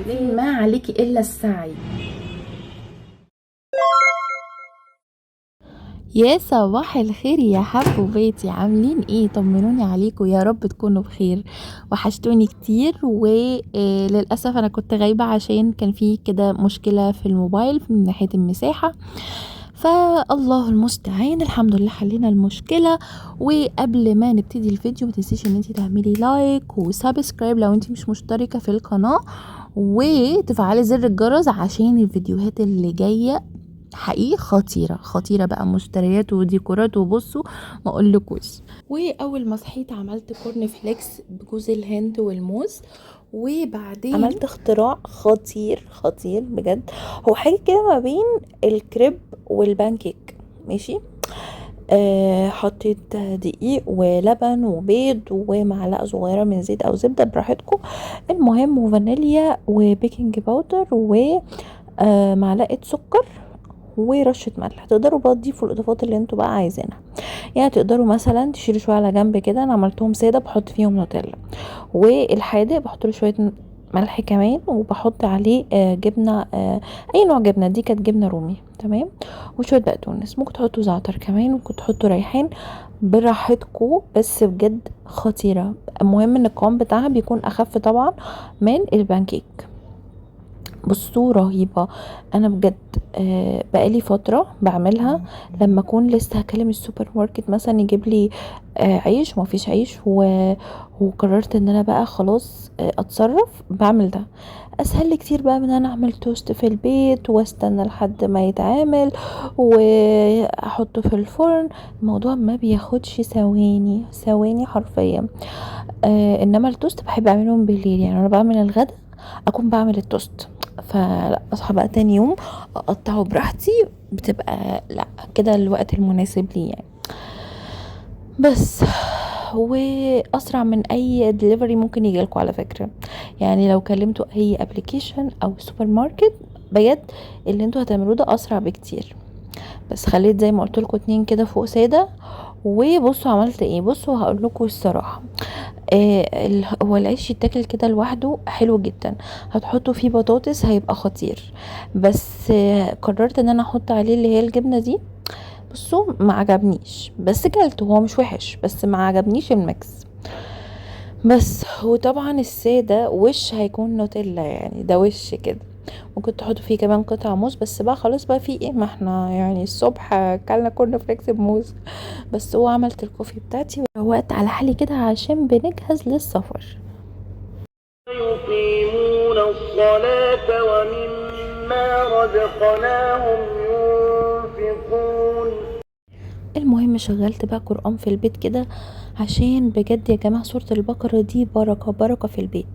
إليه ما عليك إلا السعي. يا صباح الخير يا حبوباتي، عاملين ايه؟ طمنوني عليكم، يا رب تكونوا بخير. وحشتوني كتير، وللأسف انا كنت غايبة عشان كان في كده مشكلة في الموبايل من ناحية المساحة، فالله المستعان. الحمد لله حلينا المشكلة. وقبل ما نبتدي الفيديو متنسيش ان انتي تعملي لايك وسبسكرايب لو انتي مش مشتركة في القناة، وتفعلي زر الجرس عشان الفيديوهات اللي جاية حقيقي خطيرة خطيرة بقى، مشتريات وديكورات، وبصوا ما اقولكوش. واول ما صحيت عملت كورن فليكس بجوز الهند والموز، وبعدين عملت اختراع خطير خطير بجد. هو حاجة كده ما بين الكريب والبانكيك، ماشي. حطيت دقيق ولبن وبيض ومعلقة صغيرة من زيت او زبدة براحتكم، المهم، وفانيليا وبيكنج باودر ومعلقة سكر ورشة ملح. تقدروا بقى تضيفوا الاضافات اللي انتوا بقى عايزينها، يعني تقدروا مثلا تشيلوا شويه على جنب كده. انا عملتهم ساده بحط فيهم نوتيلا، والحادق بحط له شويه ملح كمان، وبحط عليه جبنه، اي نوع جبنه، دي كانت جبنه رومي تمام، وشويه بقدونس. ممكن تحطوا زعتر كمان، ممكن تحطوا ريحان، براحتكم، بس بجد خطيره. المهم ان القوام بتاعها بيكون اخف طبعا من البانكيك. بصوا رهيبة. انا بجد بقالي فترة بعملها لما اكون لسه هكلم السوبر ماركت مثلا يجيب لي عيش وما فيش عيش وقررت ان انا بقى خلاص اتصرف، بعمل ده. اسهل لي كتير بقى من ان انا اعمل توست في البيت واستنى لحد ما يتعمل واحطه في الفرن. الموضوع ما بياخدش ثواني ثواني حرفيا. انما التوست بحب اعملهم بالليل، يعني انا بعمل الغدا اكون بعمل التوست، فلا اصحى بقى تاني يوم اقطعه براحتي، بتبقى لا كده الوقت المناسب لي يعني. بس واسرع من اي دليفري ممكن يجيلكوا على فكرة، يعني لو كلمتوا اي ابلكيشن او سوبر ماركت بجد اللي انتوا هتعملوه ده اسرع بكتير. بس خليت زي ما قلت لكم 2 كده فوق سادة. وبصوا عملت ايه، بصوا هقول لكم الصراحه. هو العيش يتاكل كده لوحده حلو جدا، هتحطوا فيه بطاطس هيبقى خطير. بس قررت ان انا احط عليه اللي هي الجبنه دي. بصوا ما عجبنيش، بس كلته، هو مش وحش بس ما عجبنيش الميكس. بس وطبعا الساده وش هيكون نوتيلا، يعني ده وش كده. ممكن تحطوا فيه كمان قطع موز، بس بقى خلاص بقى في ايه، ما احنا يعني الصبح كلنا كورن فليكس بموز. بس هو عملت الكوفي بتاعتي وروقت على حالي كده عشان بنجهز للسفر. يقيمون الصلاة ومما رزقناهم ينفقون. المهم شغلت بقى قرآن في البيت كده، عشان بجد يا جماعة سورة البقرة دي بركة بركة في البيت.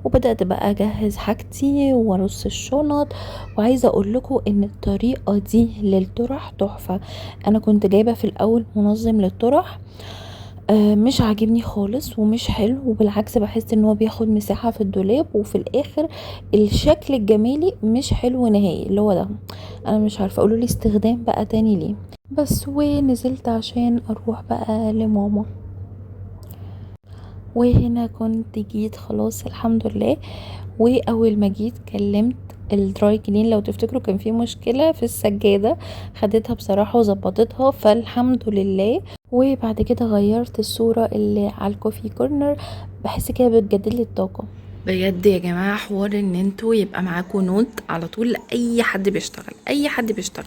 وبدأت بقى أجهز حاجتي وأرص الشنط. وعايزة أقول لكم إن الطريقة دي للطرح تحفة. أنا كنت جايبة في الأول منظم للطرح، مش عاجبني خالص ومش حلو، وبالعكس بحس ان هو بياخد مساحة في الدولاب، وفي الاخر الشكل الجمالي مش حلو نهائي اللي هو ده. انا مش عارفة، اقولوا لي استخدام بقى تاني ليه. بس ونزلت عشان اروح بقى لماما، وهنا كنت جيت خلاص الحمد لله. واول ما جيت كلمت الدراي كلين، لو تفتكروا كان في مشكلة في السجادة، خدتها بصراحة وظبطتها فالحمد لله. وبعد كده غيرت الصورة اللي على الكوفي كورنر، بحس كده بتجددلي الطاقة. بجد يا جماعة حوار ان انتوا يبقى معاكوا نوت على طول، لأي حد بيشتغل، اي حد بيشتغل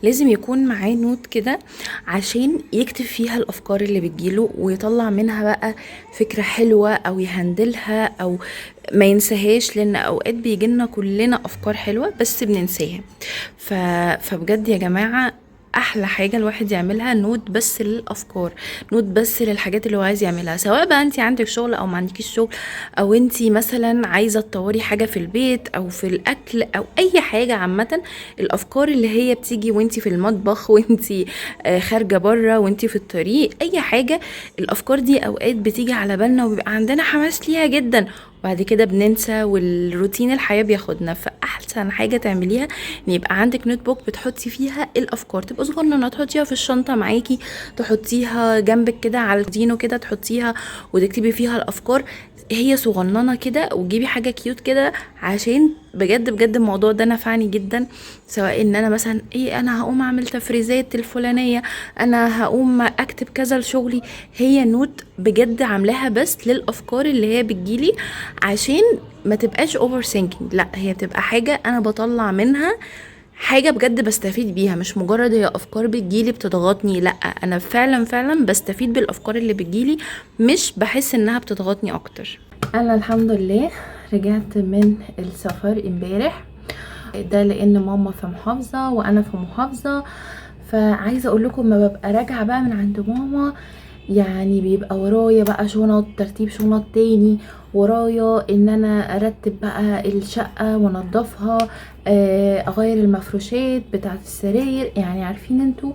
لازم يكون معاه نوت كده عشان يكتب فيها الافكار اللي بتجيله ويطلع منها بقى فكرة حلوة او يهندلها او ما ينساهاش، لان اوقات بيجيلنا كلنا افكار حلوة بس بننساها. فبجد يا جماعة احلى حاجه الواحد يعملها نوت بس للافكار، نوت بس للحاجات اللي هو عايز يعملها، سواء بقى انت عندك شغل او ما عندكيش شغل، او انت مثلا عايزه تطوري حاجه في البيت او في الاكل او اي حاجه عامه. الافكار اللي هي بتيجي وانت في المطبخ، وانت خارجه بره، وانت في الطريق، اي حاجه. الافكار دي اوقات بتيجي على بالنا وبيبقى عندنا حماس ليها جدا، وبعد كده بننسى والروتين الحياة بياخدنا. فأحسن حاجة تعمليها ان يبقى عندك نوت بوك بتحطي فيها الافكار، تبقى صغننه تحطيها في الشنطه معاكي، تحطيها جنبك كده على الدينو كده، تحطيها وتكتبي فيها الافكار. هي صغننه كده، وتجيبي حاجه كيوت كده، عشان بجد بجد الموضوع ده نفعني جدا. سواء ان انا مثلا ايه، انا هقوم اعمل تفريزات الفلانيه، انا هقوم اكتب كذا لشغلي، هي نوت بجد عاملاها بس للافكار اللي هي بتجيلي، عشان ما تبقاش اوفر ثينكينج. لا، هي بتبقى حاجه انا بطلع منها حاجة بجد بستفيد بيها، مش مجرد هي افكار بتجيلي بتضغطني. لا، انا فعلا فعلا بستفيد بالافكار اللي بتجيلي، مش بحس انها بتضغطني اكتر. انا الحمد لله رجعت من السفر امبارح، ده لان ماما في محافظة وانا في محافظة. فعايزة اقول لكم ما ببقى راجعة بقى من عند ماما، يعني بيبقى ورايا بقى شنط، ترتيب شنط تاني، ورايا ان انا ارتب بقى الشقة وانضفها، اغير المفروشات بتاعت السراير. يعني عارفين انتوا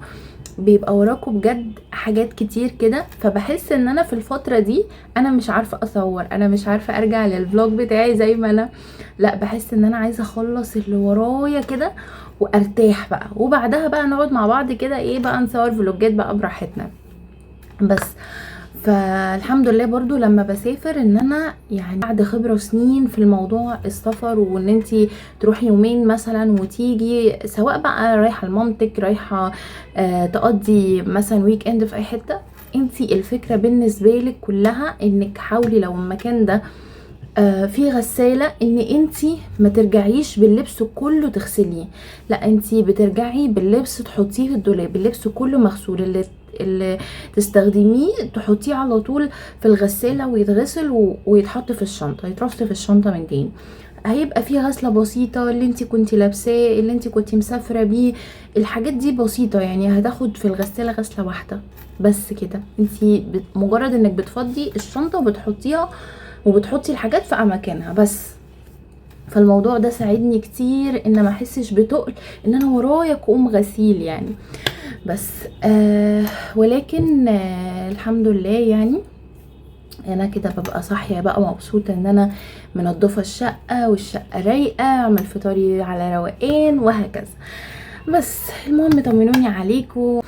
بيبقى وراكم بجد حاجات كتير كده. فبحس ان انا في الفترة دي انا مش عارفة اصور، انا مش عارفة ارجع للفلوج بتاعي زي ما انا. لا، بحس ان انا عايزة اخلص اللي ورايا كده وارتاح بقى، وبعدها بقى نقعد مع بعض كده ايه بقى، نصور فلوجات بقى براحتنا. بس فالحمد لله برضو لما بسافر ان انا يعني بعد خبرة سنين في الموضوع السفر، وان انتي تروحي يومين مثلا وتيجي، سواء بقى رايحة لمامتك، رايحة تقضي مثلا ويك اند في اي حتة، انتي الفكرة بالنسبة لك كلها انك حاولي لو المكان ده في غسالة، ان انتي ما ترجعيش باللبس كله تغسليه. لا، انتي بترجعي باللبس تحطيه في الدولاب، اللبس كله مغسول، اللي تستخدميه تحطيه على طول في الغسالة ويتغسل ويتحط في الشنطة، يترص في الشنطة من تاني. هيبقى فيه غسلة بسيطة، اللي انتي كنتي لابساه، اللي انتي كنتي مسافرة بيه، الحاجات دي بسيطة، يعني هتاخد في الغسالة غسلة واحدة بس كده. انتي مجرد انك بتفضي الشنطة وبتحطيها وبتحطي الحاجات في اماكنها بس. فالموضوع ده ساعدني كتير ان ما احسش بتقل ان انا ورايا كوم غسيل يعني. بس ولكن الحمد لله يعني انا كده ببقى صاحيه بقى مبسوطه ان انا منضفه الشقه والشقه رايقه، اعمل فطاري على روقان وهكذا. بس المهم طمنوني عليكم.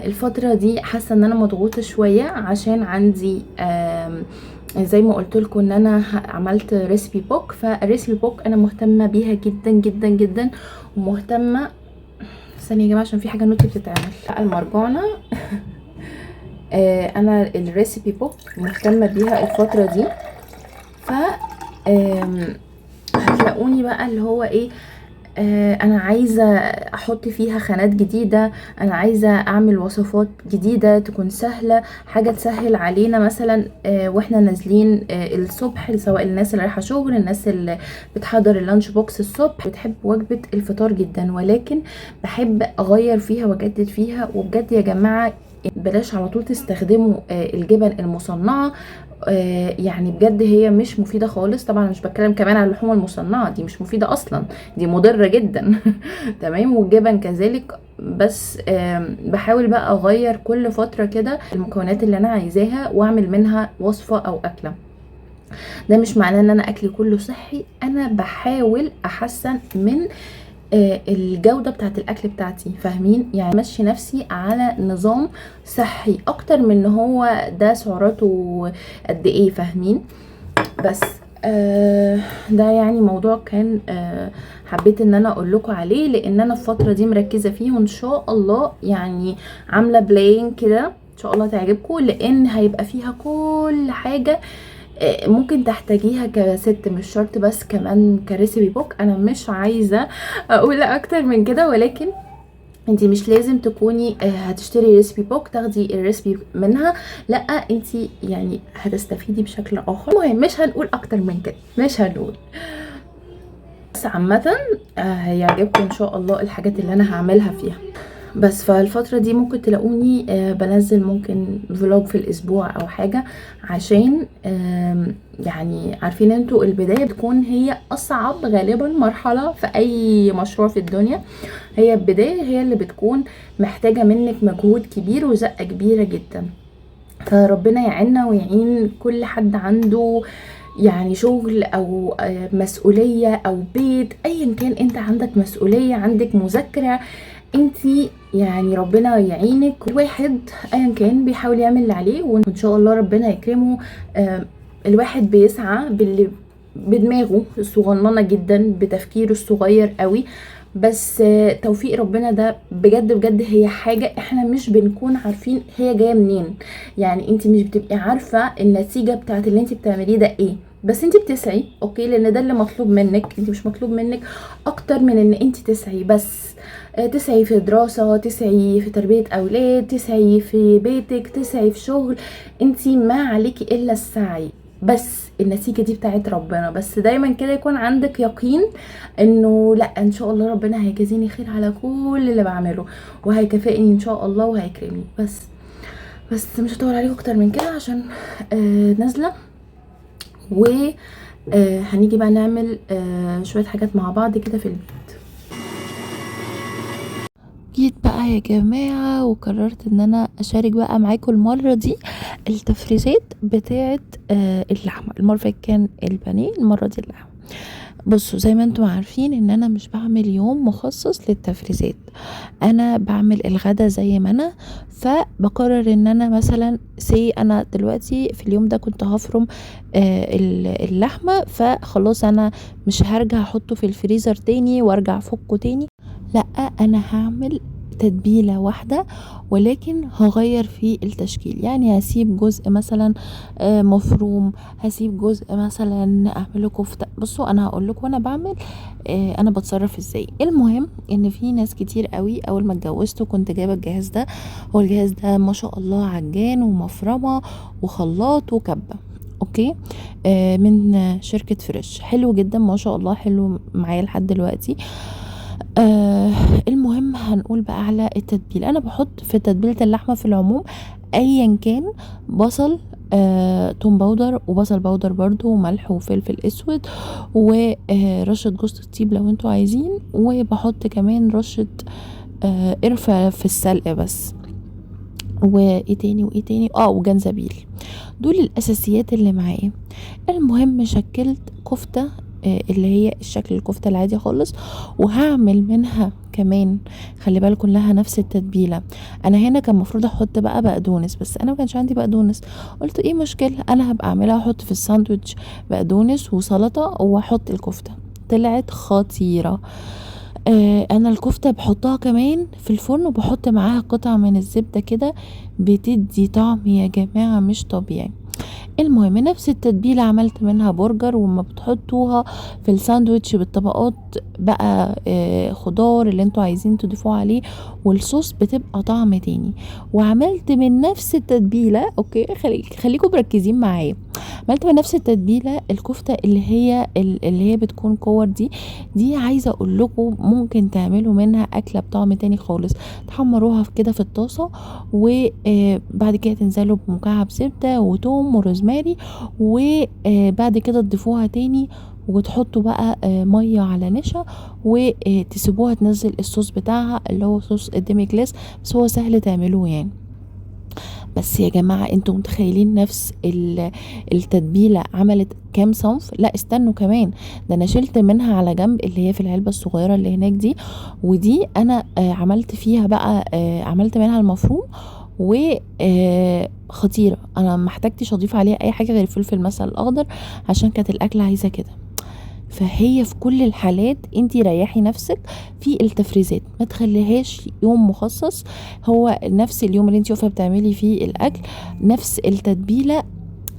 الفتره دي حاسه ان انا مضغوطه شويه، عشان عندي زي ما قلت لكم ان انا عملت ريسبي بوك. فالريسبي بوك انا مهتمه بيها جدا جدا جدا، ومهتمه. ثانيه يا جماعه عشان في حاجه نوتي بتتعمل المرجانه. انا الريسبي بوك مهتمه بيها الفتره دي. ف هتلاقوني بقى اللي هو ايه، انا عايزه احط فيها خانات جديده، انا عايزه اعمل وصفات جديده تكون سهله، حاجه تسهل علينا مثلا واحنا نازلين الصبح، سواء الناس اللي رايحه شغل، الناس اللي بتحضر اللانش بوكس الصبح، بتحب وجبه الفطار جدا، ولكن بحب اغير فيها واجدد فيها. وبجد يا جماعه بلاش على طول تستخدموا الجبن المصنعه. يعني بجد هي مش مفيدة خالص. طبعا مش بتكلم كمان على اللحوم المصنعة، دي مش مفيدة اصلا، دي مضرة جدا. تمام، والجبن كذلك. بس بحاول بقى اغير كل فترة كده المكونات اللي انا عايزاها واعمل منها وصفة او اكلة. ده مش معناه ان انا اكلي كله صحي، انا بحاول احسن من الجودة بتاعت الاكل بتاعتي، فاهمين؟ يعني ماشي نفسي على نظام صحي اكتر من ان هو ده سعراته قد ايه، فاهمين؟ بس ده يعني موضوع كان حبيت ان انا اقول لكم عليه، لان انا الفترة دي مركزة فيه، وان شاء الله يعني عاملة بلاين كده ان شاء الله تعجبكم، لان هيبقى فيها كل حاجة ممكن تحتاجيها كست، مش شرط بس كمان كريسيبي بوك. انا مش عايزة اقول اكتر من كده، ولكن انتي مش لازم تكوني هتشتري ريسبي بوك تاخدي الريسبي منها، لا انتي يعني هتستفيدي بشكل اخر. المهم مش هنقول اكتر من كده، مش هنقول. بس عامة هيعجبكم ان شاء الله الحاجات اللي انا هعملها فيها. بس فالفترة دي ممكن تلاقوني بنزل ممكن فلوج في الاسبوع او حاجة، عشان يعني عارفين انتوا البداية بتكون هي اصعب غالبا مرحلة في اي مشروع في الدنيا. هي البداية هي اللي بتكون محتاجة منك مجهود كبير وزقة كبيرة جدا. فربنا يعيننا ويعين كل حد عنده يعني شغل او مسؤولية او بيت، ايا كان انت عندك مسؤولية، عندك مذاكرة، انتي يعني ربنا يعينك. واحد ايا كان بيحاول يعمل اللي عليه، وان شاء الله ربنا يكرمه الواحد بيسعى بدماغه الصغننه جدا، بتفكيره الصغير قوي، بس توفيق ربنا ده بجد بجد هي حاجة احنا مش بنكون عارفين هي جاية منين. يعني انت مش بتبقي عارفة النتيجة بتاعت اللي انت بتعمليه ده ايه، بس انت بتسعي اوكي، لان ده اللي مطلوب منك. انت مش مطلوب منك اكتر من ان انت تسعي بس. تسعي في دراسة، تسعي في تربية اولاد، تسعي في بيتك، تسعي في شغل. انت ما عليكي الا السعي، بس النتيجة دي بتاعت ربنا. بس دايما كده يكون عندك يقين انه لا، ان شاء الله ربنا هيجازيني خير على كل اللي بعمله، وهيكافئني ان شاء الله وهيكرمني. بس مش هطول عليكم اكتر من كده عشان نازلة، و هنيجي بقى نعمل شوية حاجات مع بعض كده في البيت. جيت بقى يا جماعة وقررت ان انا اشارك بقى معاكم المرة دي التفريزات بتاعة اللحمة. المرة اللي فاتت كان البانيه، المرة دي اللحمة. بصوا زي ما انتم عارفين ان انا مش بعمل يوم مخصص للتفريزات، انا بعمل الغدا زي ما انا. فبقرر ان انا مثلا انا دلوقتي في اليوم ده كنت هفرم اللحمة، فخلاص انا مش هرجع احطه في الفريزر تاني وارجع افكه تاني، لا انا هعمل تتبيلة واحدة ولكن هغير في التشكيل. يعني هسيب جزء مثلا مفروم، هسيب جزء مثلا اعمله كفتة. بصوا انا هقول لكم انا بعمل انا بتصرف ازاي. المهم ان في ناس كتير قوي اول ما اتجوزت كنت جايبه الجهاز ده. هو الجهاز ده ما شاء الله عجان ومفرمه وخلاط وكبه، اوكي، من شركة فريش، حلو جدا ما شاء الله، حلو معايا لحد دلوقتي. المهم هنقول بقى على التتبيل. انا بحط في تتبيلة اللحمة في العموم ايا كان بصل، توم باودر وبصل باودر برضو وملح وفلفل اسود ورشة جوز الطيب لو انتوا عايزين، وبحط كمان رشة قرفة في السلق بس، وايه تاني وجنزبيل. دول الاساسيات اللي معايا. المهم شكلت كفتة اللي هي الشكل الكفتة العادي خالص، وهعمل منها كمان، خلي بالكم لها نفس التتبيلة. انا هنا كان المفروض احط بقى بقدونس، بس انا ما كانش عندي بقدونس، قلت ايه مشكلة انا هبقى اعملها احط في الساندوتش بقدونس وسلطة واحط الكفتة. طلعت خطيرة. انا الكفتة بحطها كمان في الفرن وبحط معاها قطع من الزبدة كده، بتدي طعم يا جماعة مش طبيعي. المهم نفس التتبيلة عملت منها برجر، وما بتحطوها في الساندويتش بالطبقات بقى خضار اللي انتوا عايزين تضيفوه عليه، والصوص بتبقى طعم تاني. وعملت من نفس التتبيلة، اوكي خليكم مركزين معايا، عملت من نفس التتبيلة الكفتة اللي هي بتكون كور دي عايزة اقول لكم ممكن تعملوا منها اكلة بطعم تاني خالص. تحمروها كده في الطاسة، وبعد كده تنزلوا بمكعب زبدة وتوم وروزماري، وبعد كده تضيفوها تاني وتحطوا بقى مية على نشا، وتسيبوها تنزل الصوص بتاعها اللي هو صوص الديمي جلاس. بس هو سهل تعملوه يعني. بس يا جماعة انتوا متخيلين نفس التتبيلة عملت كام صنف؟ لا استنوا كمان، ده انا شلت منها على جنب اللي هي في العلبة الصغيرة اللي هناك دي، ودي انا عملت فيها بقى عملت منها المفروم وخطيرة. انا ما احتاجتش اضيف عليها اي حاجة غير الفلفل مثلا الاخضر عشان كانت الاكلة عايزة كده. فهي في كل الحالات انتي ريحي نفسك في التفريزات، ما تخليهاش يوم مخصص، هو نفس اليوم اللي انتي واقفه بتعملي فيه الاكل نفس التتبيله.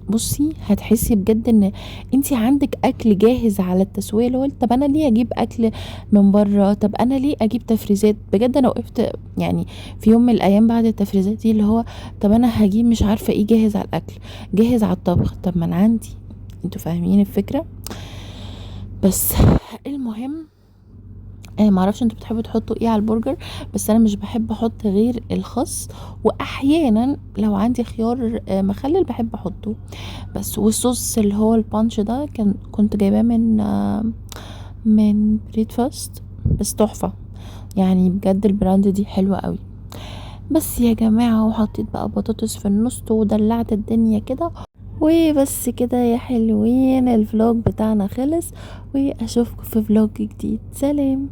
بصي هتحسي بجد ان انتي عندك اكل جاهز على التسويه. اللي هو طب انا ليه اجيب اكل من بره؟ طب انا ليه اجيب تفريزات؟ بجد انا وقفت يعني في يوم من الايام بعد التفريزات دي اللي هو طب انا هجيب مش عارفه ايه جاهز على الاكل، جاهز على الطبخ، طب ما انا عندي. انتوا فاهمين الفكره؟ بس المهم معرفش انتوا بتحبوا تحطوا ايه على البرجر، بس انا مش بحب احط غير الخس، واحيانا لو عندي خيار مخلل بحب احطه بس. والصوص اللي هو البانش ده كنت جايباه من بريدفاست، بس تحفة يعني بجد، البراند دي حلوة قوي. بس يا جماعة وحطيت بقى بطاطس في النص ودلعت الدنيا كده. وبس كده يا حلوين، الفلوج بتاعنا خلص، واشوفكم في فلوج جديد. سلام.